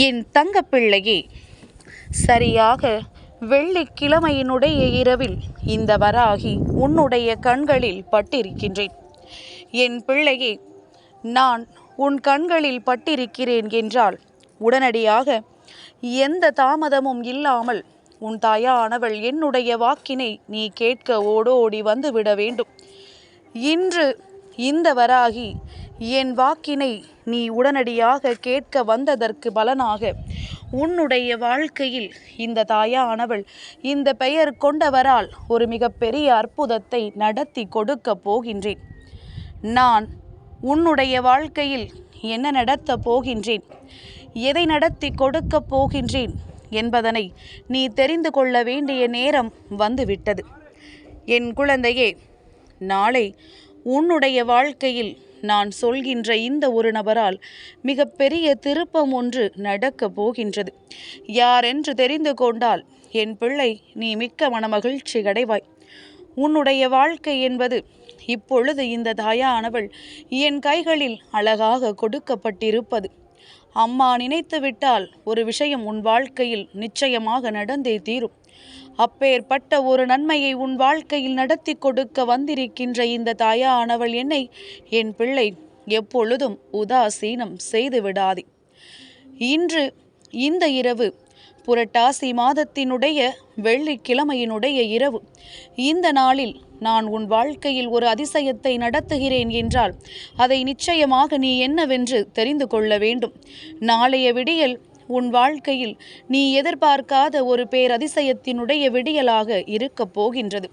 என் தங்கப்பிள்ளையே, சரியாக வெள்ளிக்கிழமையினுடைய இரவில் இந்த வராகி உன்னுடைய கண்களில் பட்டிருக்கின்றேன். என் பிள்ளையே, நான் உன் கண்களில் பட்டிருக்கிறேன் என்றால் உடனடியாக எந்த தாமதமும் இல்லாமல் உன் தாயானவள் என்னுடைய வாக்கினை நீ கேட்க ஓடோடி வந்துவிட வேண்டும். இன்று இந்த வராகி என் வாக்கினை நீ உடனடியாக கேட்க வந்ததற்கு பலனாக உன்னுடைய வாழ்க்கையில் இந்த தாயானவள் இந்த பெயர் கொண்டவரால் ஒரு மிகப்பெரிய அற்புதத்தை நடத்தி கொடுக்க போகின்றேன். நான் உன்னுடைய வாழ்க்கையில் என்ன நடத்தப் போகின்றேன், எதை நடத்தி கொடுக்க போகின்றேன் என்பதனை நீ தெரிந்து கொள்ள வேண்டிய நேரம் வந்துவிட்டது. என் குழந்தையே, நாளை உன்னுடைய வாழ்க்கையில் நான் சொல்கின்ற இந்த ஒரு நபரால் மிகப்பெரிய திருப்பம் ஒன்று நடக்கப் போகின்றது. யாரென்று தெரிந்து கொண்டால் என் பிள்ளை நீ மிக்க மனமகிழ்ச்சி அடைவாய். உன்னுடைய வாழ்க்கை என்பது இப்பொழுது இந்த தாயானவள் என் கைகளில் அழகாக கொடுக்கப்பட்டிருப்பது. அம்மா நினைத்து விட்டால் ஒரு விஷயம் உன் வாழ்க்கையில் நிச்சயமாக நடந்தே தீரும். அப்பேற்பட்ட ஒரு நன்மையை உன் வாழ்க்கையில் நடத்தி கொடுக்க வந்திருக்கின்ற இந்த தாயானவள் என்னை என் பிள்ளை எப்பொழுதும் உதாசீனம் செய்து விடாதே. இன்று இந்த இரவு புரட்டாசி மாதத்தினுடைய வெள்ளிக்கிழமையினுடைய இரவு. இந்த நாளில் நான் உன் வாழ்க்கையில் ஒரு அதிசயத்தை நடத்துகிறேன் என்றால் அதை நிச்சயமாக நீ என்னவென்று தெரிந்து கொள்ள வேண்டும். நாளைய விடியல் உன் வாழ்க்கையில் நீ எதிர்பார்க்காத ஒரு பேரதிசயத்தினுடைய விடியலாக இருக்கப் போகின்றது.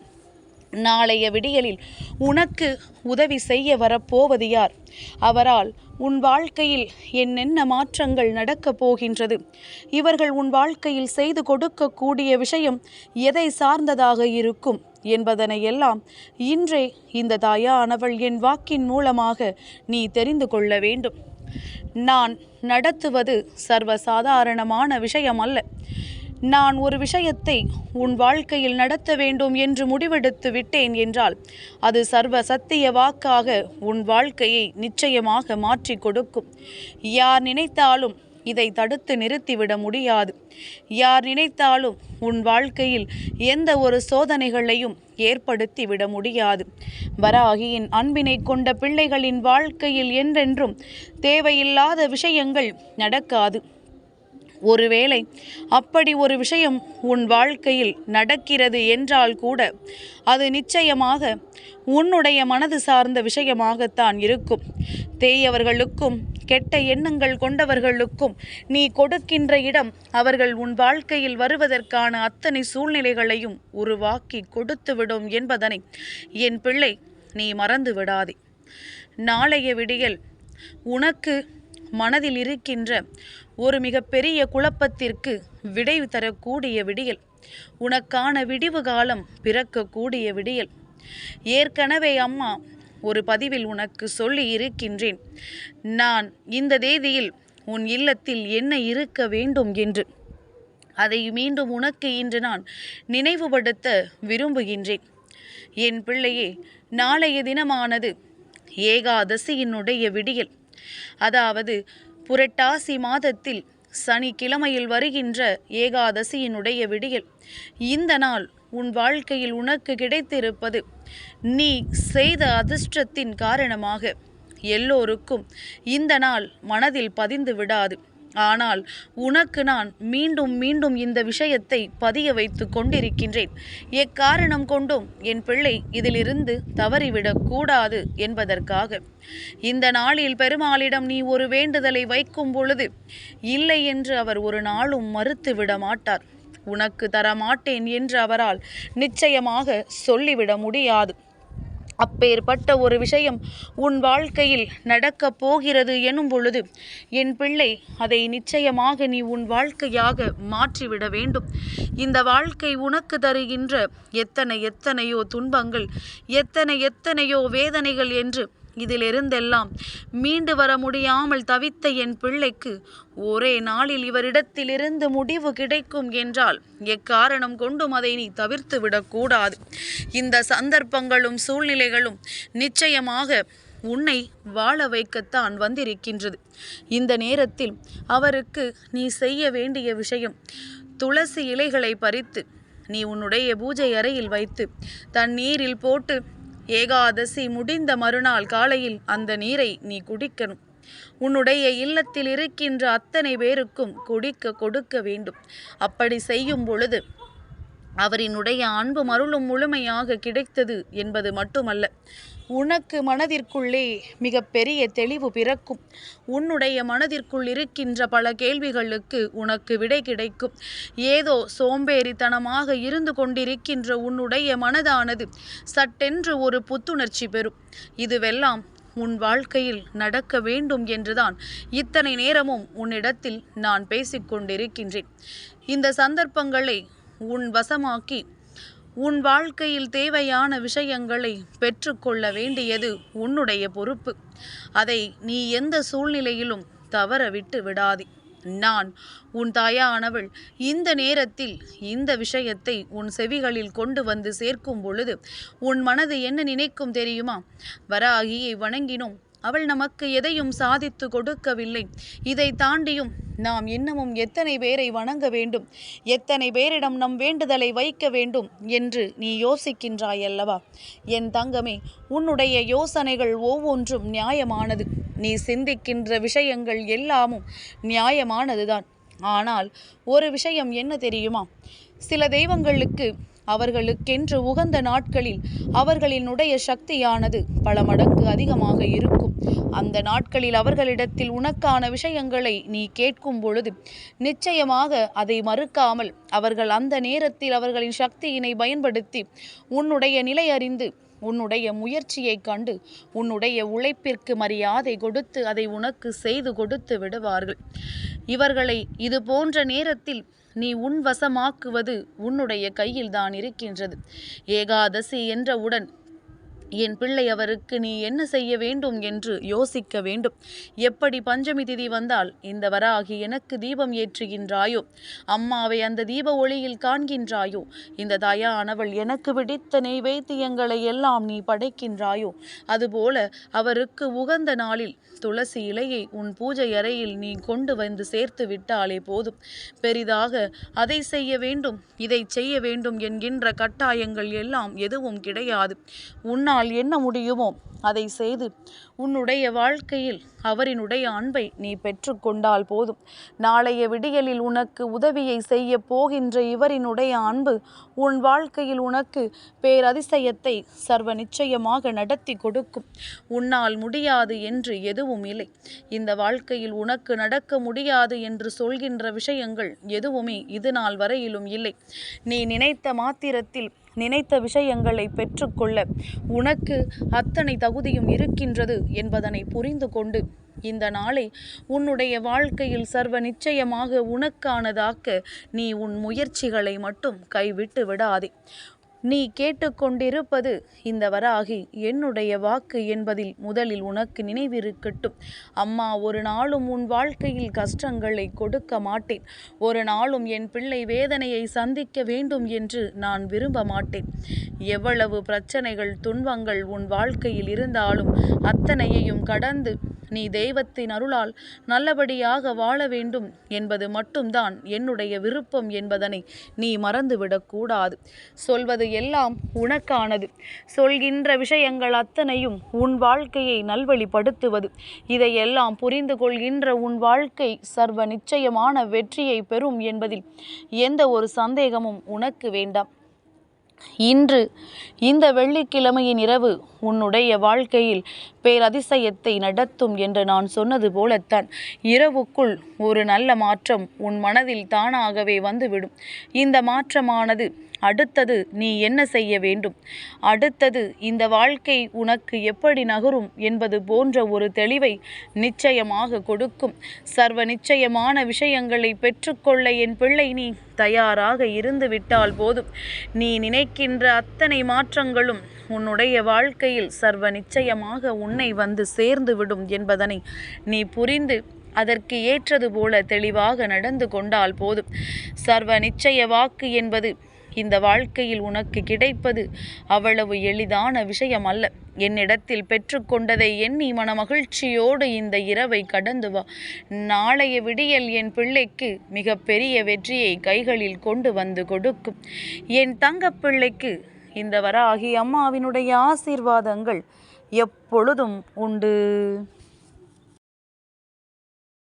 நாளைய விடியலில் உனக்கு உதவி செய்ய வரப்போவது யார்? அவரால் உன் வாழ்க்கையில் என்னென்ன மாற்றங்கள் நடக்கப் போகின்றது? இவர்கள் உன் வாழ்க்கையில் செய்து கொடுக்கக்கூடிய விஷயம் எதை சார்ந்ததாக இருக்கும் என்பதனை எல்லாம் இன்றே இந்த தாயானவள் என் வாக்கின் மூலமாக நீ தெரிந்து கொள்ள வேண்டும். நான் நடத்துவது சர்வசாதாரணமான விஷயம் அல்ல. நான் ஒரு விஷயத்தை உன் வாழ்க்கையில் நடத்த வேண்டும் என்று முடிவெடுத்து விட்டேன் என்றால் அது சர்வ சத்திய வாக்காக உன் வாழ்க்கையை நிச்சயமாக மாற்றி கொடுக்கும். யார் நினைத்தாலும் இதை தடுத்து நிறுத்திவிட முடியாது. யார் நினைத்தாலும் உன் வாழ்க்கையில் எந்த ஒரு சோதனைகளையும் ஏற்படுத்தி விட முடியாது. வராகியின் அன்பினை கொண்ட பிள்ளைகளின் வாழ்க்கையில் என்றென்றும் தேவையில்லாத விஷயங்கள் நடக்காது. ஒருவேளை அப்படி ஒரு விஷயம் உன் வாழ்க்கையில் நடக்கிறது என்றால் கூட அது நிச்சயமாக உன்னுடைய மனது சார்ந்த விஷயமாகத்தான் இருக்கும். தேயவர்களுக்கும் கெட்ட எண்ணங்கள் கொண்டவர்களுக்கும் நீ கொடுக்கின்ற இடம் அவர்கள் உன் வாழ்க்கையில் வருவதற்கான அத்தனை சூழ்நிலைகளையும் உருவாக்கி கொடுத்துவிடும் என்பதனை என் பிள்ளை நீ மறந்து விடாதே. நாளைய விடியல் உனக்கு மனதில் இருக்கின்ற ஒரு மிகப்பெரிய குழப்பத்திற்கு விடை தரக்கூடிய விடியல். உனக்கான விடிவு காலம் பிறக்கக்கூடிய விடியல். ஏற்கனவே அம்மா ஒரு பதிவில் உனக்கு சொல்லி இருக்கின்றேன், நான் இந்த தேதியில் உன் இல்லத்தில் என்ன இருக்க வேண்டும் என்று. அதை மீண்டும் உனக்கு இன்று நான் நினைவுபடுத்த விரும்புகின்றேன். என் பிள்ளையே, நாளைய தினமானது ஏகாதசியினுடைய விடியல். அதாவது புரட்டாசி மாதத்தில் சனிக்கிழமையில் வருகின்ற ஏகாதசியினுடைய விடியல். இந்த நாள் உன் வாழ்க்கையில் உனக்கு கிடைத்திருப்பது நீ செய்த அதிர்ஷ்டத்தின் காரணமாக. எல்லோருக்கும் இந்த நாள் மனதில் பதிந்து விடாது. ஆனால் உனக்கு நான் மீண்டும் மீண்டும் இந்த விஷயத்தை பதிய வைத்து கொண்டிருக்கின்றேன். எக்காரணம் கொண்டும் என் பிள்ளை இதிலிருந்து தவறிவிடக் கூடாது என்பதற்காக. இந்த நாளில் பெருமாளிடம் நீ ஒரு வேண்டுதலை வைக்கும் பொழுது இல்லை என்று அவர் ஒரு நாளும் மறுத்து விட மாட்டார். உனக்கு தரமாட்டேன் என்று அவரால் நிச்சயமாக சொல்லிவிட முடியாது. அப்பேற்பட்ட ஒரு விஷயம் உன் வாழ்க்கையில் நடக்கப் போகிறது எனும் பொழுது என் பிள்ளை அதை நிச்சயமாக நீ உன் வாழ்க்கையாக மாற்றிவிட வேண்டும். இந்த வாழ்க்கை உனக்கு தருகின்ற எத்தனையோ துன்பங்கள், எத்தனையோ வேதனைகள் என்று இதிலிருந்தெல்லாம் மீண்டு வர முடியாமல் தவித்த என் பிள்ளைக்கு ஒரே நாளில் இவரிடத்திலிருந்து முடிவு கிடைக்கும் என்றால் எக்காரணம் கொண்டும் அதை நீ தவிர்த்து விடக்கூடாது. இந்த சந்தர்ப்பங்களும் சூழ்நிலைகளும் நிச்சயமாக உன்னை வாழ வைக்கத்தான் வந்திருக்கின்றது. இந்த நேரத்தில் அவருக்கு நீ செய்ய வேண்டிய விஷயம், துளசி இலைகளை பறித்து நீ உன்னுடைய பூஜை அறையில் வைத்து தண்ணீரில் போட்டு ஏகாதசி முடிந்த மறுநாள் காலையில் அந்த நீரை நீ குடிக்கணும். உன்னுடைய இல்லத்தில் இருக்கின்ற அத்தனை பேருக்கும் குடிக்க கொடுக்க வேண்டும். அப்படி செய்யும் பொழுது அவரினுடைய அன்பும் அருளும் முழுமையாக கிடைத்தது என்பது மட்டுமல்ல, உனக்கு மனதிற்குள்ளே மிக பெரிய தெளிவு பிறக்கும். உன்னுடைய மனதிற்குள் இருக்கின்ற பல கேள்விகளுக்கு உனக்கு விடை கிடைக்கும். ஏதோ சோம்பேறித்தனமாக இருந்து கொண்டிருக்கின்ற உன்னுடைய மனதானது சட்டென்று ஒரு புத்துணர்ச்சி பெறும். இதுவெல்லாம் உன் வாழ்க்கையில் நடக்க வேண்டும் என்றுதான் இத்தனை நேரமும் உன்னிடத்தில் நான் பேசிக்கொண்டிருக்கின்றேன். இந்த சந்தர்ப்பங்களை உன் வசமாக்கி உன் வாழ்க்கையில் தேவையான விஷயங்களை பெற்றுக்கொள்ள வேண்டியது உன்னுடைய பொறுப்பு. அதை நீ எந்த சூழ்நிலையிலும் தவற விட்டு விடாதே. நான் உன் தாயானவள் இந்த நேரத்தில் இந்த விஷயத்தை உன் செவிகளில் கொண்டு வந்து சேர்க்கும் பொழுது உன் மனது என்ன நினைக்கும் தெரியுமா? வராகியை வணங்கினோம், அவள் நமக்கு எதையும் சாதித்து கொடுக்கவில்லை. இதை தாண்டியும் நாம் இன்னமும் எத்தனை பேரை வணங்க வேண்டும், எத்தனை பேரிடம் நம் வேண்டுதலை வைக்க வேண்டும் என்று நீ யோசிக்கின்றாயல்லவா? என் தங்கமே, உன்னுடைய யோசனைகள் ஒவ்வொன்றும் நியாயமானது. நீ சிந்திக்கின்ற விஷயங்கள் எல்லாமும் நியாயமானதுதான். ஆனால் ஒரு விஷயம் என்ன தெரியுமா? சில தெய்வங்களுக்கு அவர்களுக்கென்று உகந்த நாட்களில் அவர்களினுடைய சக்தியானது பல மடங்கு அதிகமாக இருக்கும். அந்த நாட்களில் அவர்களிடத்தில் உனக்கான விஷயங்களை நீ கேட்கும் பொழுது நிச்சயமாக அதை மறுக்காமல் அவர்கள் அந்த நேரத்தில் அவர்களின் சக்தியினை பயன்படுத்தி உன்னுடைய நிலை அறிந்து உன்னுடைய முயற்சியை கண்டு உன்னுடைய உழைப்பிற்கு மரியாதை கொடுத்து அதை உனக்கு செய்து கொடுத்து விடுவார்கள். இவர்களை இது போன்ற நேரத்தில் நீ உன் வசமாக்குவது உன்னுடைய கையில் தான் இருக்கின்றது. ஏகாதசி என்றவுடன் என் பிள்ளை அவருக்கு நீ என்ன செய்ய வேண்டும் என்று யோசிக்க வேண்டும். எப்படி பஞ்சமி திதி வந்தால் இந்த வராகி எனக்கு தீபம் ஏற்றுகின்றாயோ, அம்மாவை அந்த தீப ஒளியில் காண்கின்றாயோ, இந்த தாயானவள் எனக்கு பிடித்த நெய்வேத்தியங்களை எல்லாம் நீ படைக்கின்றாயோ, அதுபோல அவருக்கு உகந்த நாளில் துளசி இலையை உன் பூஜை அறையில் நீ கொண்டு வந்து சேர்த்து விட்டாலே போதும். பெரிதாக அதை செய்ய வேண்டும் இதை செய்ய வேண்டும் என்கின்ற கட்டாயங்கள் எல்லாம் எதுவும் கிடையாது. உன்னால் என்ன முடியுமோ அதை செய்து உன்னுடைய வாழ்க்கையில் அவரினுடைய அன்பை நீ பெற்றுக்கொண்டால் போதும். நாளைய விடியலில் உனக்கு உதவியை செய்ய போகின்ற இவரினுடைய அன்பு உன் வாழ்க்கையில் உனக்கு பேரதிசயத்தை சர்வ நிச்சயமாக நடத்தி கொடுக்கும். உன்னால் முடியாது என்று எதுவும் இல்லை. இந்த வாழ்க்கையில் உனக்கு நடக்க முடியாது என்று சொல்கின்ற விஷயங்கள் எதுவுமே இது நாள் வரையிலும் இல்லை. நீ நினைத்த மாத்திரத்தில் நினைத்த விஷயங்களை பெற்றுக்கொள்ள உனக்கு அத்தனை தகுதியும் இருக்கின்றது என்பதனை புரிந்து கொண்டு இந்த நாளை உன்னுடைய வாழ்க்கையில் சர்வ நிச்சயமாக உனக்கானதாக்க நீ உன் முயற்சிகளை மட்டும் கைவிட்டு விடாதே. நீ கேட்டுக்கொண்டிருப்பது இந்த வராகி என்னுடைய வாக்கு என்பதில் முதலில் உனக்கு நினைவிருக்கட்டும். அம்மா ஒரு நாளும் உன் வாழ்க்கையில் கஷ்டங்களை கொடுக்க மாட்டேன். ஒரு நாளும் என் பிள்ளை வேதனையை சந்திக்க வேண்டும் என்று நான் விரும்ப மாட்டேன். எவ்வளவு பிரச்சனைகள் துன்பங்கள் உன் வாழ்க்கையில் இருந்தாலும் அத்தனையையும் கடந்து நீ தெய்வத்தின் அருளால் நல்லபடியாக வாழ வேண்டும் என்பது மட்டும்தான் என்னுடைய விருப்பம் என்பதனை நீ மறந்துவிடக்கூடாது. சொல்வது எல்லாம் உனக்கானது. சொல்கின்ற விஷயங்கள் அத்தனையும் உன் வாழ்க்கையை நல்வழிப்படுத்துவது. இதையெல்லாம் புரிந்து கொள்கின்ற உன் வாழ்க்கை சர்வ நிச்சயமான வெற்றியை பெறும் என்பதில் எந்த ஒரு சந்தேகமும் உனக்கு வேண்டாம். இன்று இந்த வெள்ளிக்கிழமையின் இரவு உன்னுடைய வாழ்க்கையில் பேரதிசயத்தை நடத்தும் என்று நான் சொன்னது போலத்தான் இரவுக்குள் ஒரு நல்ல மாற்றம் உன் மனதில் தானாகவே வந்துவிடும். இந்த மாற்றமானது அடுத்தது நீ என்ன செய்ய வேண்டும், அடுத்தது இந்த வாழ்க்கை உனக்கு எப்படி நகரும் என்பது போன்ற ஒரு தெளிவை நிச்சயமாக கொடுக்கும். சர்வ நிச்சயமான விஷயங்களை பெற்றுக்கொள்ள என் பிள்ளை நீ தயாராக இருந்து விட்டால் போதும். நீ நினைக்கின்ற அத்தனை மாற்றங்களும் உன்னுடைய வாழ்க்கையில் சர்வ நிச்சயமாக உன்னை வந்து சேர்ந்து விடும் என்பதனை நீ புரிந்து அதற்கு ஏற்றது போல தெளிவாக நடந்து கொண்டால் போதும். சர்வ நிச்சய வாக்கு என்பது இந்த வாழ்க்கையில் உனக்கு கிடைப்பது அவ்வளவு எளிதான விஷயம் அல்ல. என்னிடத்தில் பெற்றுக்கொண்டதை எண்ணி மனமகிழ்ச்சியோடு இந்த இரவை கடந்து வா. நாளைய விடியல் என் பிள்ளைக்கு மிக பெரிய வெற்றியை கைகளில் கொண்டு வந்து கொடுக்கும். என் தங்கப்பிள்ளைக்கு இந்த வராகி அம்மாவினுடைய ஆசீர்வாதங்கள் எப்பொழுதும் உண்டு.